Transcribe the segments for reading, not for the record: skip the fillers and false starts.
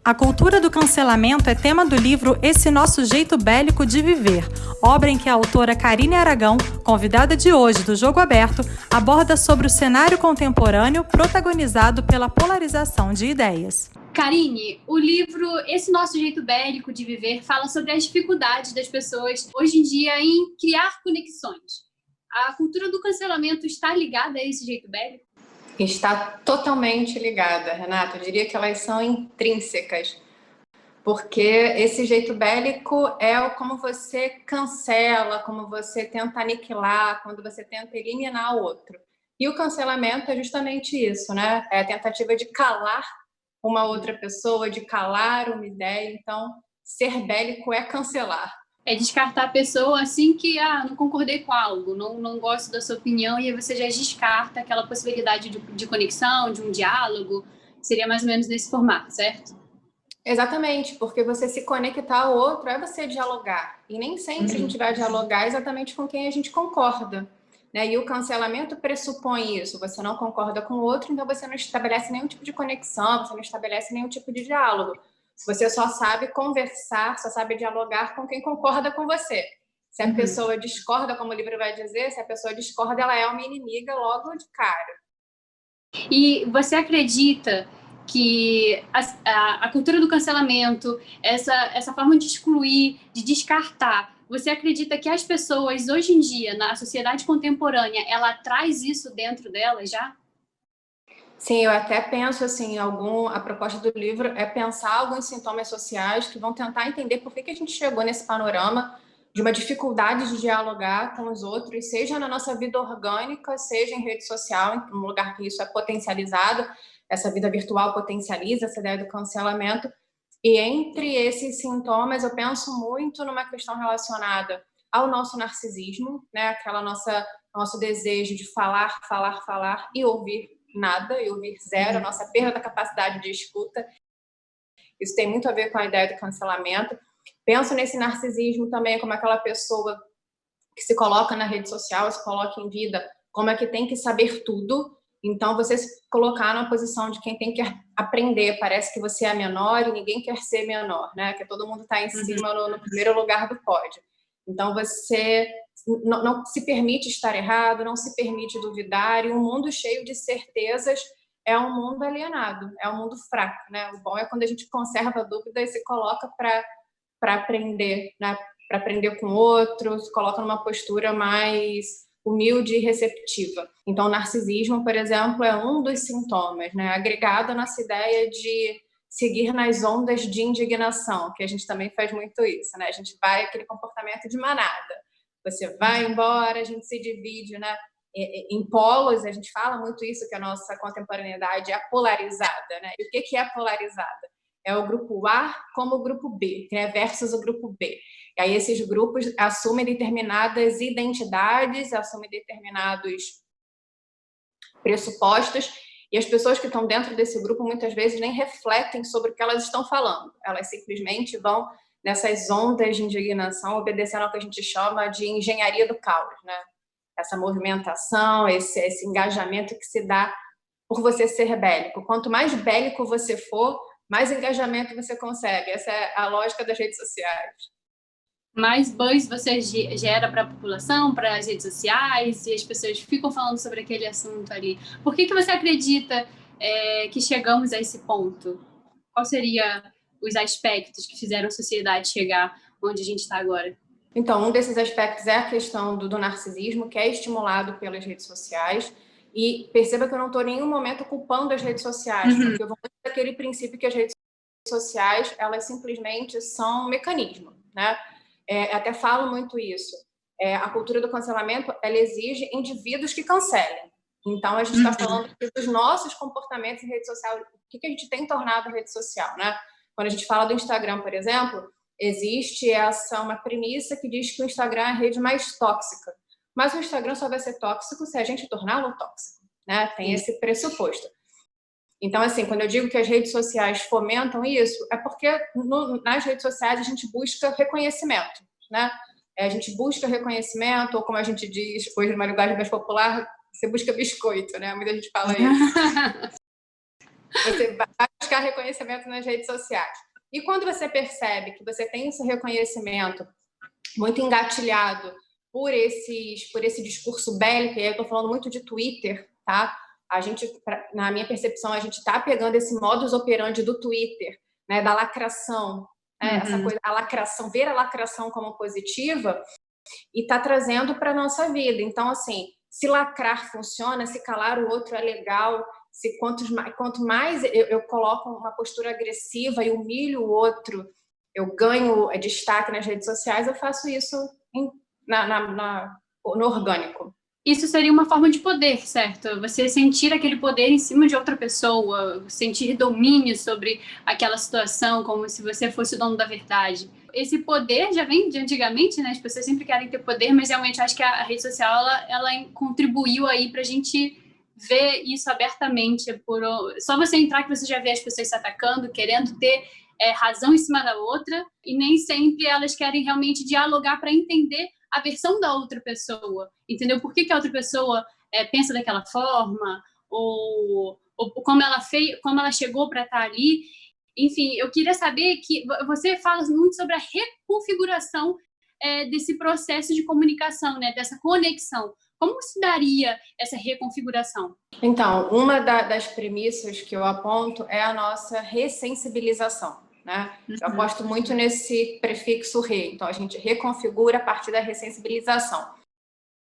A cultura do cancelamento é tema do livro Esse Nosso Jeito Bélico de Viver, obra em que a autora Karine Aragão, convidada de hoje do Jogo Aberto, aborda sobre o cenário contemporâneo protagonizado pela polarização de ideias. Karine, o livro Esse Nosso Jeito Bélico de Viver fala sobre as dificuldades das pessoas hoje em dia em criar conexões. A cultura do cancelamento está ligada a esse jeito bélico? Está totalmente ligada, Renata. Eu diria que elas são intrínsecas, porque esse jeito bélico é como você cancela, como você tenta aniquilar, quando você tenta eliminar o outro. E o cancelamento é justamente isso, né? É a tentativa de calar uma outra pessoa, de calar uma ideia. Então, ser bélico é cancelar. É descartar a pessoa assim que, não concordei com algo, não gosto da sua opinião, e aí você já descarta aquela possibilidade de conexão, de um diálogo. Seria mais ou menos nesse formato, certo? Exatamente, porque você se conectar ao outro é você dialogar. E nem sempre a gente vai dialogar exatamente com quem a gente concorda, né? E o cancelamento pressupõe isso. Você não concorda com o outro, então você não estabelece nenhum tipo de conexão, você não estabelece nenhum tipo de diálogo. Você só sabe conversar, só sabe dialogar com quem concorda com você. Se a pessoa discorda, como o livro vai dizer, se a pessoa discorda, ela é uma inimiga logo de cara. E você acredita que a cultura do cancelamento, essa forma de excluir, de descartar, você acredita que as pessoas hoje em dia, na sociedade contemporânea, ela traz isso dentro dela já? Sim, eu até penso assim, a proposta do livro é pensar alguns sintomas sociais que vão tentar entender por que a gente chegou nesse panorama de uma dificuldade de dialogar com os outros, seja na nossa vida orgânica, seja em rede social, em um lugar que isso é potencializado, essa vida virtual potencializa essa ideia do cancelamento. E entre esses sintomas, eu penso muito numa questão relacionada ao nosso narcisismo, né? Aquela nosso desejo de falar, falar, falar e ouvir nada, e ouvir zero, a nossa perda da capacidade de escuta. Isso tem muito a ver com a ideia do cancelamento. Penso nesse narcisismo também como aquela pessoa que se coloca na rede social, se coloca em vida, como é que tem que saber tudo. Então, você se colocar na posição de quem tem que aprender. Parece que você é menor e ninguém quer ser menor, né? Que todo mundo está em cima no primeiro lugar do pódio. Então, você não se permite estar errado, não se permite duvidar, e um mundo cheio de certezas é um mundo alienado, é um mundo fraco, né? O bom é quando a gente conserva a dúvida e se coloca para aprender, né? Para aprender com outros, se coloca numa postura mais humilde e receptiva. Então, o narcisismo, por exemplo, é um dos sintomas, né? Agregado nessa ideia de seguir nas ondas de indignação, que a gente também faz muito isso, né? A gente vai aquele comportamento de manada. Você vai embora, a gente se divide, né? Em polos, a gente fala muito isso, que a nossa contemporaneidade é polarizada, né? E o que é polarizada? É o grupo A como o grupo B, né? Versus o grupo B. E aí esses grupos assumem determinadas identidades, assumem determinados pressupostos, e as pessoas que estão dentro desse grupo muitas vezes nem refletem sobre o que elas estão falando. Elas simplesmente vão nessas ondas de indignação, obedecendo ao que a gente chama de engenharia do caos, né? Essa movimentação, esse engajamento que se dá por você ser bélico. Quanto mais bélico você for, mais engajamento você consegue. Essa é a lógica das redes sociais. Mais buzz você gera para a população, para as redes sociais, e as pessoas ficam falando sobre aquele assunto ali. Por que você acredita que chegamos a esse ponto? Qual seria os aspectos que fizeram a sociedade chegar onde a gente está agora? Então, um desses aspectos é a questão do narcisismo, que é estimulado pelas redes sociais. E perceba que eu não estou em nenhum momento culpando as redes sociais, porque eu vou daquele princípio que as redes sociais, elas simplesmente são um mecanismo, né? Até falo muito isso. A cultura do cancelamento, ela exige indivíduos que cancelem. Então, a gente está falando dos nossos comportamentos em rede social, o que a gente tem tornado a rede social, né? Quando a gente fala do Instagram, por exemplo, existe uma premissa que diz que o Instagram é a rede mais tóxica. Mas o Instagram só vai ser tóxico se a gente torná-lo tóxico, né? Tem esse pressuposto. Então, assim, quando eu digo que as redes sociais fomentam isso, é porque nas redes sociais a gente busca reconhecimento, né? A gente busca reconhecimento, ou como a gente diz hoje numa linguagem mais popular, você busca biscoito, né? Muita gente fala isso. Você vai buscar buscar reconhecimento nas redes sociais. E quando você percebe que você tem esse reconhecimento muito engatilhado por esse discurso bélico, e aí eu estou falando muito de Twitter, tá? A gente, na minha percepção, a gente está pegando esse modus operandi do Twitter, né, da lacração, essa coisa, a lacração, ver a lacração como positiva, e está trazendo para a nossa vida. Então, assim, se lacrar funciona, se calar o outro é legal, se quanto mais eu coloco uma postura agressiva e humilho o outro, eu ganho destaque nas redes sociais, eu faço isso no orgânico. Isso seria uma forma de poder, certo? Você sentir aquele poder em cima de outra pessoa, sentir domínio sobre aquela situação, como se você fosse o dono da verdade. Esse poder já vem de antigamente, né? As pessoas sempre querem ter poder, mas realmente acho que a rede social ela contribuiu aí pra gente ver isso abertamente. Só você entrar que você já vê as pessoas se atacando, querendo ter razão em cima da outra, e nem sempre elas querem realmente dialogar para entender a versão da outra pessoa, entendeu? Por que a outra pessoa pensa daquela forma, ou como ela chegou para estar ali. Enfim, eu queria saber que você fala muito sobre a reconfiguração desse processo de comunicação, né? Dessa conexão. Como se daria essa reconfiguração? Então, uma das premissas que eu aponto é a nossa ressensibilização, né? Eu aposto muito nesse prefixo re. Então, a gente reconfigura a partir da ressensibilização.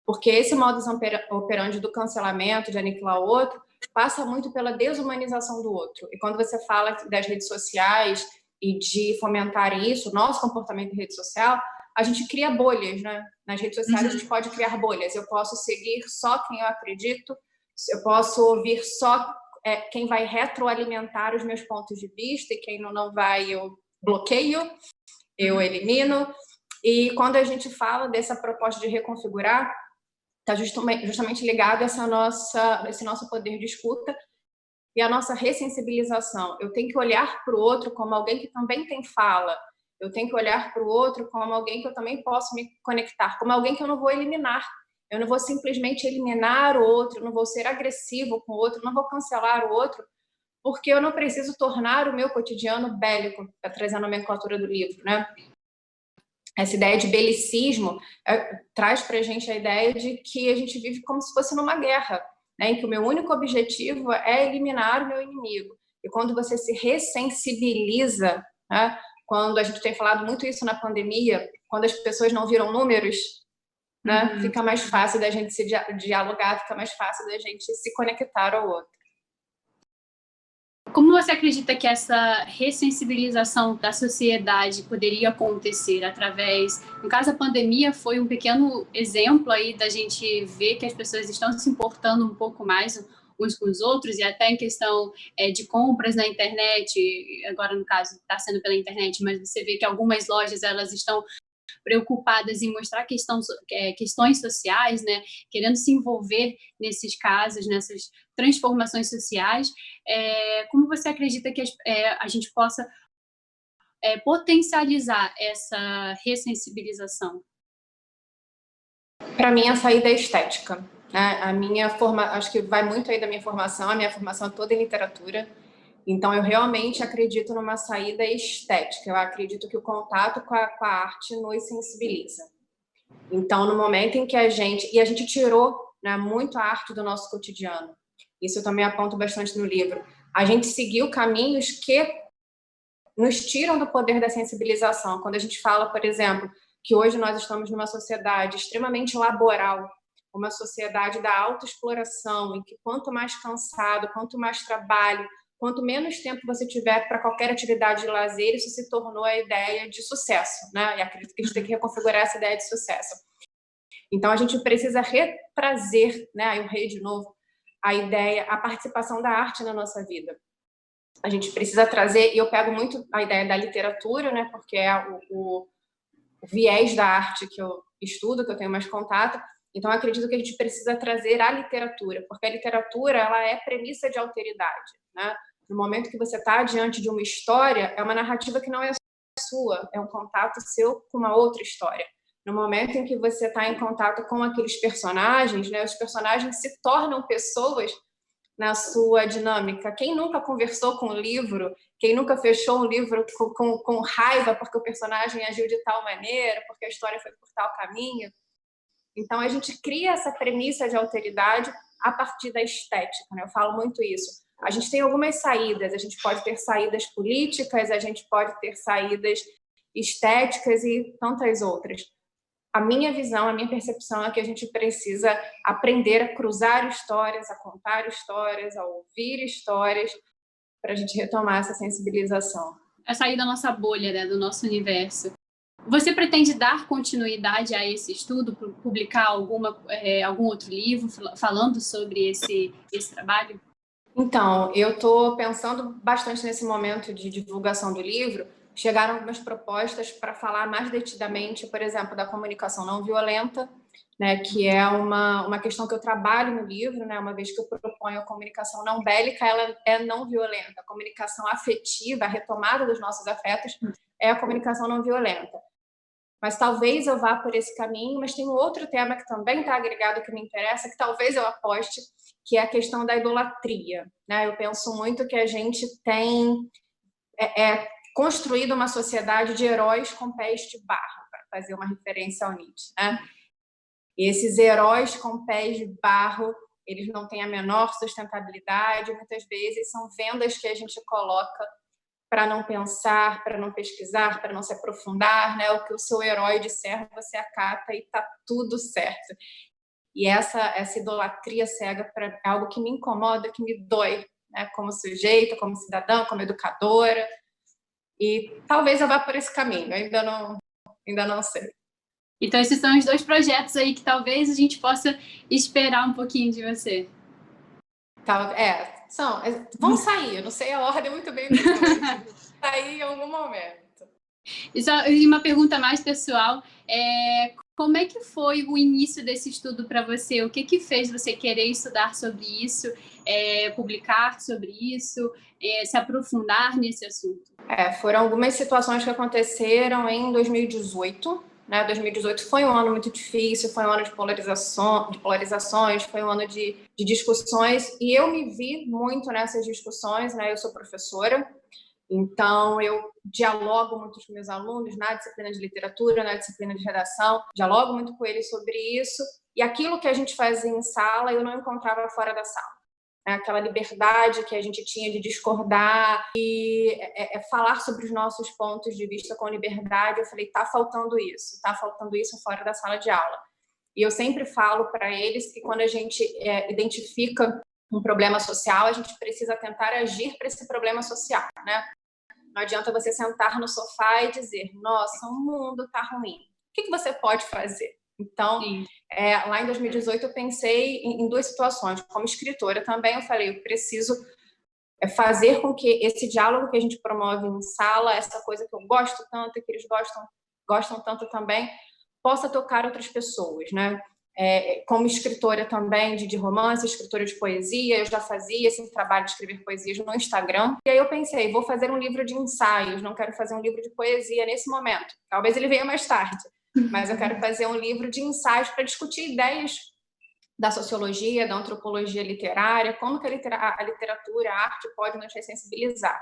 Porque esse modus operandi do cancelamento, de aniquilar o outro, passa muito pela desumanização do outro. E quando você fala das redes sociais e de fomentar isso, nosso comportamento em rede social, a gente cria bolhas, né? Nas redes sociais a gente pode criar bolhas. Eu posso seguir só quem eu acredito, eu posso ouvir só quem vai retroalimentar os meus pontos de vista, e quem não vai eu bloqueio, eu elimino. E quando a gente fala dessa proposta de reconfigurar, está justamente ligado a esse nosso poder de escuta e a nossa ressensibilização. Eu tenho que olhar para o outro como alguém que também tem fala. Eu tenho que olhar para o outro como alguém que eu também posso me conectar, como alguém que eu não vou eliminar. Eu não vou simplesmente eliminar o outro, eu não vou ser agressivo com o outro, eu não vou cancelar o outro, porque eu não preciso tornar o meu cotidiano bélico, para trazer a nomenclatura do livro, né? Essa ideia de belicismo traz para a gente a ideia de que a gente vive como se fosse numa guerra, né? Em que o meu único objetivo é eliminar o meu inimigo. E quando você se ressensibiliza, né? Quando a gente tem falado muito isso na pandemia, quando as pessoas não viram números, né? Fica mais fácil da gente se dialogar, fica mais fácil da gente se conectar ao outro. Como você acredita que essa ressensibilização da sociedade poderia acontecer através... No caso, a pandemia foi um pequeno exemplo aí da gente ver que as pessoas estão se importando um pouco mais uns com os outros, e até em questão de compras na internet, agora no caso está sendo pela internet, mas você vê que algumas lojas elas estão preocupadas em mostrar questões sociais, né, querendo se envolver nesses casos, nessas transformações sociais. Como você acredita que a gente possa potencializar essa ressensibilização? Para mim, a saída é estética. A minha acho que vai muito aí da minha formação, a minha formação é toda em literatura. Então, eu realmente acredito numa saída estética. Eu acredito que o contato com a arte nos sensibiliza. Então, no momento em que a gente tirou, né, muito a arte do nosso cotidiano. Isso eu também aponto bastante no livro. A gente seguiu caminhos que nos tiram do poder da sensibilização. Quando a gente fala, por exemplo, que hoje nós estamos numa sociedade extremamente laboral, uma sociedade da autoexploração, em que quanto mais cansado, quanto mais trabalho, quanto menos tempo você tiver para qualquer atividade de lazer, isso se tornou a ideia de sucesso, né? E acredito que a gente tem que reconfigurar essa ideia de sucesso. Então, a gente precisa retrazer, né? Eu rei de novo, a participação da arte na nossa vida. A gente precisa trazer, e eu pego muito a ideia da literatura, né? Porque é o viés da arte que eu estudo, que eu tenho mais contato. Então, eu acredito que a gente precisa trazer a literatura, porque a literatura ela é premissa de alteridade, né? No momento que você está diante de uma história, é uma narrativa que não é sua, é um contato seu com uma outra história. No momento em que você está em contato com aqueles personagens, né, os personagens se tornam pessoas na sua dinâmica. Quem nunca conversou com um livro, quem nunca fechou um livro com raiva porque o personagem agiu de tal maneira, porque a história foi por tal caminho? Então, a gente cria essa premissa de alteridade a partir da estética, né? Eu falo muito isso. A gente tem algumas saídas, a gente pode ter saídas políticas, a gente pode ter saídas estéticas e tantas outras. A minha visão, a minha percepção é que a gente precisa aprender a cruzar histórias, a contar histórias, a ouvir histórias, para a gente retomar essa sensibilização. A sair da nossa bolha, né, do nosso universo. Você pretende dar continuidade a esse estudo, publicar algum outro livro falando sobre esse trabalho? Então, eu estou pensando bastante nesse momento de divulgação do livro. Chegaram algumas propostas para falar mais detidamente, por exemplo, da comunicação não violenta, né, que é uma questão que eu trabalho no livro, né, uma vez que eu proponho a comunicação não bélica, ela é não violenta. A comunicação afetiva, a retomada dos nossos afetos, é a comunicação não violenta. Mas talvez eu vá por esse caminho, mas tem um outro tema que também está agregado que me interessa, que talvez eu aposte, que é a questão da idolatria, né? Eu penso muito que a gente tem construído uma sociedade de heróis com pés de barro, para fazer uma referência ao Nietzsche, né? E esses heróis com pés de barro, eles não têm a menor sustentabilidade, muitas vezes são vendas que a gente coloca para não pensar, para não pesquisar, para não se aprofundar, né? O que o seu herói disser, você acata e está tudo certo. E essa idolatria cega é algo que me incomoda, que me dói, né? Como sujeita, como cidadã, como educadora. E talvez eu vá por esse caminho, ainda não sei. Então, esses são os 2 projetos aí que talvez a gente possa esperar um pouquinho de você. Vão sair, eu não sei a ordem muito bem dos dois. Sair em algum momento. E só uma pergunta mais pessoal, como é que foi o início desse estudo para você? O que fez você querer estudar sobre isso, publicar sobre isso, se aprofundar nesse assunto? Foram algumas situações que aconteceram em 2018, né? 2018 foi um ano muito difícil, foi um ano de polarizações, foi um ano de discussões, e eu me vi muito nessas discussões, né? Eu sou professora, então eu dialogo muito com meus alunos na disciplina de literatura, na disciplina de redação, dialogo muito com eles sobre isso, e aquilo que a gente fazia em sala eu não encontrava fora da sala. Aquela liberdade que a gente tinha de discordar e falar sobre os nossos pontos de vista com liberdade. Eu falei, tá faltando isso fora da sala de aula. E eu sempre falo para eles que quando a gente identifica um problema social, a gente precisa tentar agir para esse problema social, né? Não adianta você sentar no sofá e dizer, nossa, o mundo tá ruim. O que você pode fazer? Então, lá em 2018, eu pensei em 2 situações. Como escritora também, eu falei, eu preciso fazer com que esse diálogo que a gente promove em sala, essa coisa que eu gosto tanto e que eles gostam tanto também, possa tocar outras pessoas, né? Como escritora também de romance, escritora de poesia, eu já fazia esse trabalho de escrever poesias no Instagram. E aí eu pensei, vou fazer um livro de ensaios, não quero fazer um livro de poesia nesse momento. Talvez ele venha mais tarde. Mas eu quero fazer um livro de ensaios para discutir ideias da sociologia, da antropologia literária, como que a literatura, a arte pode nos ressensibilizar.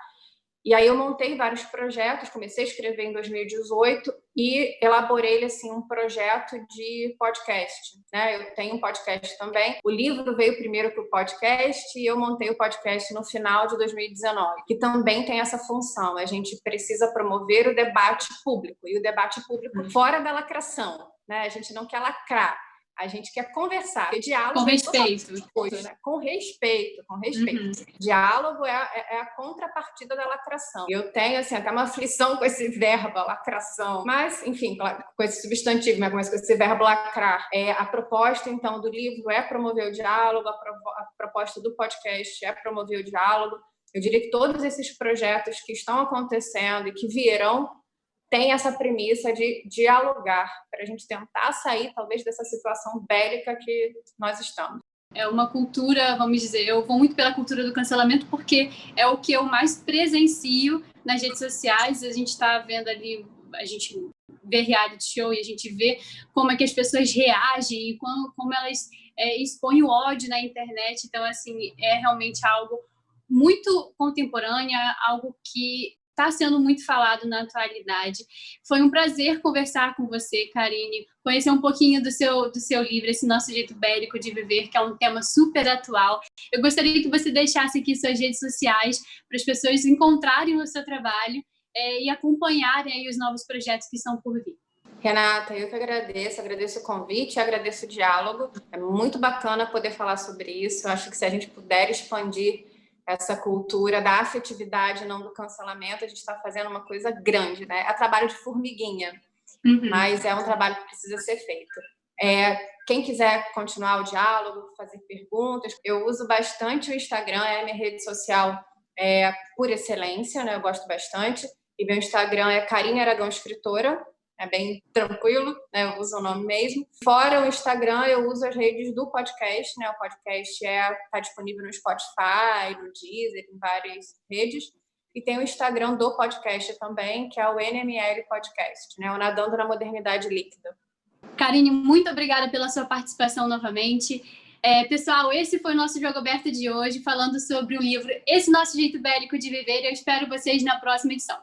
E aí eu montei vários projetos, comecei a escrever em 2018 e elaborei assim, um projeto de podcast, né? Eu tenho um podcast também. O livro veio primeiro para o podcast e eu montei o podcast no final de 2019, que também tem essa função. A gente precisa promover o debate público, e o debate público fora da lacração, né? A gente não quer lacrar. A gente quer conversar. Porque diálogo com respeito. Né? Com respeito. Uhum. Diálogo é a contrapartida da lacração. Eu tenho, assim, até uma aflição com esse verbo, lacração. Mas, enfim, com esse substantivo, mas com esse verbo lacrar. A proposta, então, do livro é promover o diálogo, a proposta do podcast é promover o diálogo. Eu diria que todos esses projetos que estão acontecendo e que virão tem essa premissa de dialogar, para a gente tentar sair, talvez, dessa situação bélica que nós estamos. É uma cultura, vamos dizer, eu vou muito pela cultura do cancelamento porque é o que eu mais presencio nas redes sociais. A gente está vendo ali, a gente vê reality show e a gente vê como é que as pessoas reagem e como elas expõe o ódio na internet. Então, assim, é realmente algo muito contemporâneo, algo que está sendo muito falado na atualidade. Foi um prazer conversar com você, Karine, conhecer um pouquinho do seu livro, Esse Nosso Jeito Bélico de Viver, que é um tema super atual. Eu gostaria que você deixasse aqui suas redes sociais para as pessoas encontrarem o seu trabalho e acompanharem aí os novos projetos que estão por vir. Renata, eu que agradeço o convite, agradeço o diálogo. É muito bacana poder falar sobre isso. Eu acho que se a gente puder expandir essa cultura da afetividade, não do cancelamento, a gente está fazendo uma coisa grande, né? É trabalho de formiguinha, mas é um trabalho que precisa ser feito. Quem quiser continuar o diálogo, fazer perguntas, eu uso bastante o Instagram, é a minha rede social por excelência, né? Eu gosto bastante. E meu Instagram é Karine Aragão Escritora, é bem tranquilo, né? Eu uso o nome mesmo. Fora o Instagram, eu uso as redes do podcast, né? O podcast está disponível no Spotify, no Deezer, em várias redes. E tem o Instagram do podcast também, que é o NML Podcast, né? O Nadando na Modernidade Líquida. Karine, muito obrigada pela sua participação novamente. Pessoal, esse foi o nosso Jogo Aberto de hoje, falando sobre o livro Esse Nosso Jeito Bélico de Viver. Eu espero vocês na próxima edição.